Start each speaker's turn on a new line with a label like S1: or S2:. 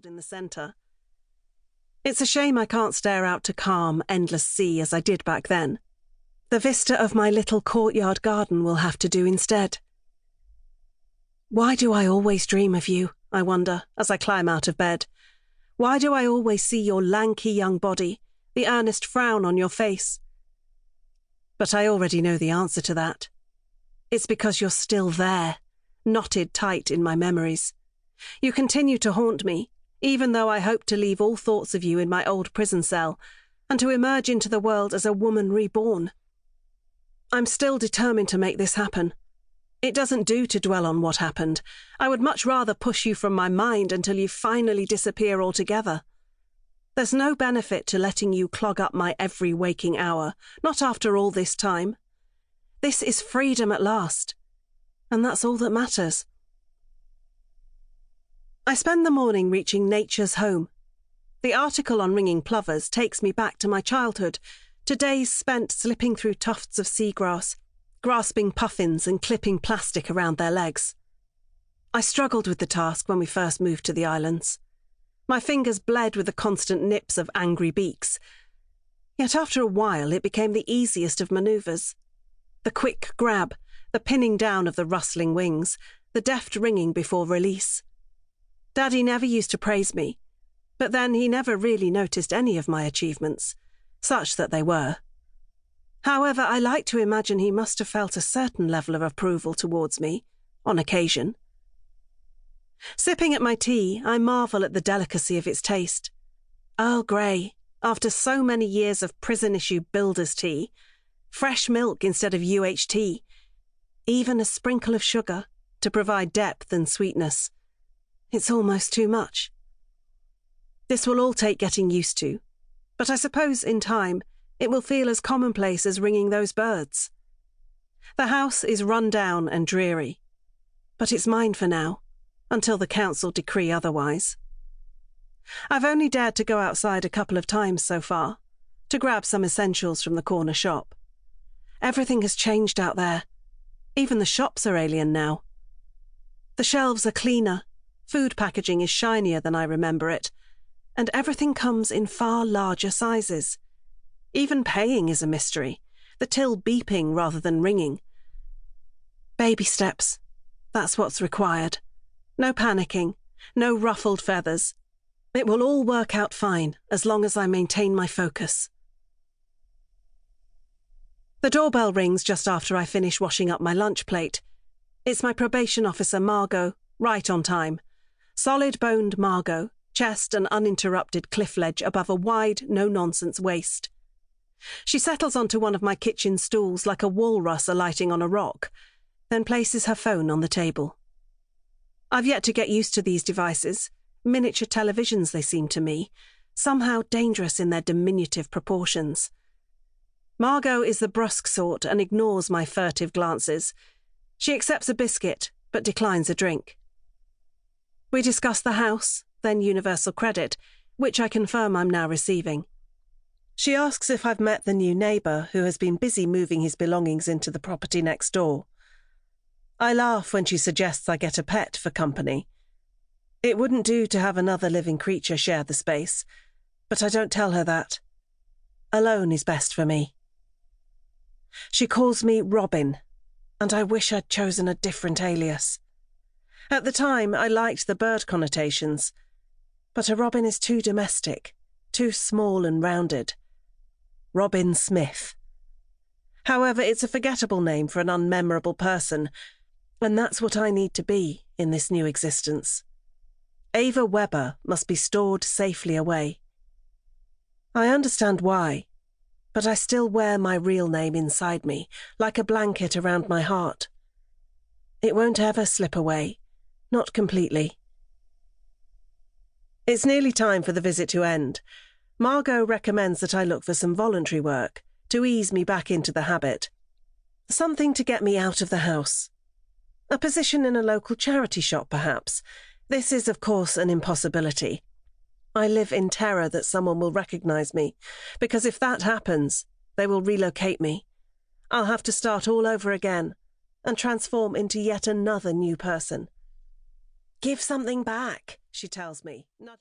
S1: field in the centre. It's a shame I can't stare out to calm, endless sea as I did back then. The vista of my little courtyard garden will have to do instead. Why do I always dream of you, I wonder, as I climb out of bed? Why do I always see your lanky young body, the earnest frown on your face? But I already know the answer to that. It's because you're still there, knotted tight in my memories. You continue to haunt me, even though I hope to leave all thoughts of you in my old prison cell, and to emerge into the world as a woman reborn. I'm still determined to make this happen. It doesn't do to dwell on what happened. I would much rather push you from my mind until you finally disappear altogether. There's no benefit to letting you clog up my every waking hour, not after all this time. This is freedom at last, and that's all that matters. I spend the morning reaching nature's home. The article on ringing plovers takes me back to my childhood, to days spent slipping through tufts of seagrass, grasping puffins and clipping plastic around their legs. I struggled with the task when we first moved to the islands. My fingers bled with the constant nips of angry beaks. Yet after a while it became the easiest of manoeuvres. The quick grab, the pinning down of the rustling wings, the deft ringing before release. Daddy never used to praise me, but then he never really noticed any of my achievements, such that they were. However, I like to imagine he must have felt a certain level of approval towards me, on occasion. Sipping at my tea, I marvel at the delicacy of its taste. Earl Grey, after so many years of prison-issue builder's tea, fresh milk instead of UHT, even a sprinkle of sugar to provide depth and sweetness. It's almost too much. This will all take getting used to, but I suppose in time it will feel as commonplace as ringing those birds. The house is run down and dreary, but it's mine for now, until the council decree otherwise. I've only dared to go outside a couple of times so far, to grab some essentials from the corner shop. Everything has changed out there. Even the shops are alien now. The shelves are cleaner, food packaging is shinier than I remember it, and everything comes in far larger sizes. Even paying is a mystery, the till beeping rather than ringing. Baby steps, that's what's required. No panicking, no ruffled feathers. It will all work out fine as long as I maintain my focus. The doorbell rings just after I finish washing up my lunch plate. It's my probation officer, Margot, right on time. Solid-boned Margot, chest an uninterrupted cliff ledge above a wide, no-nonsense waist. She settles onto one of my kitchen stools like a walrus alighting on a rock, then places her phone on the table. I've yet to get used to these devices, miniature televisions they seem to me, somehow dangerous in their diminutive proportions. Margot is the brusque sort and ignores my furtive glances. She accepts a biscuit, but declines a drink. We discuss the house, then universal credit, which I confirm I'm now receiving. She asks if I've met the new neighbour who has been busy moving his belongings into the property next door. I laugh when she suggests I get a pet for company. It wouldn't do to have another living creature share the space, but I don't tell her that. Alone is best for me. She calls me Robin, and I wish I'd chosen a different alias. At the time, I liked the bird connotations, but a robin is too domestic, too small and rounded. Robin Smith. However, it's a forgettable name for an unmemorable person, and that's what I need to be in this new existence. Ava Weber must be stored safely away. I understand why, but I still wear my real name inside me, like a blanket around my heart. It won't ever slip away, not completely. It's nearly time for the visit to end. Margot recommends that I look for some voluntary work to ease me back into the habit. Something to get me out of the house. A position in a local charity shop, perhaps. This is, of course, an impossibility. I live in terror that someone will recognize me, because if that happens, they will relocate me. I'll have to start all over again and transform into yet another new person. "Give something back," she tells me, nudging.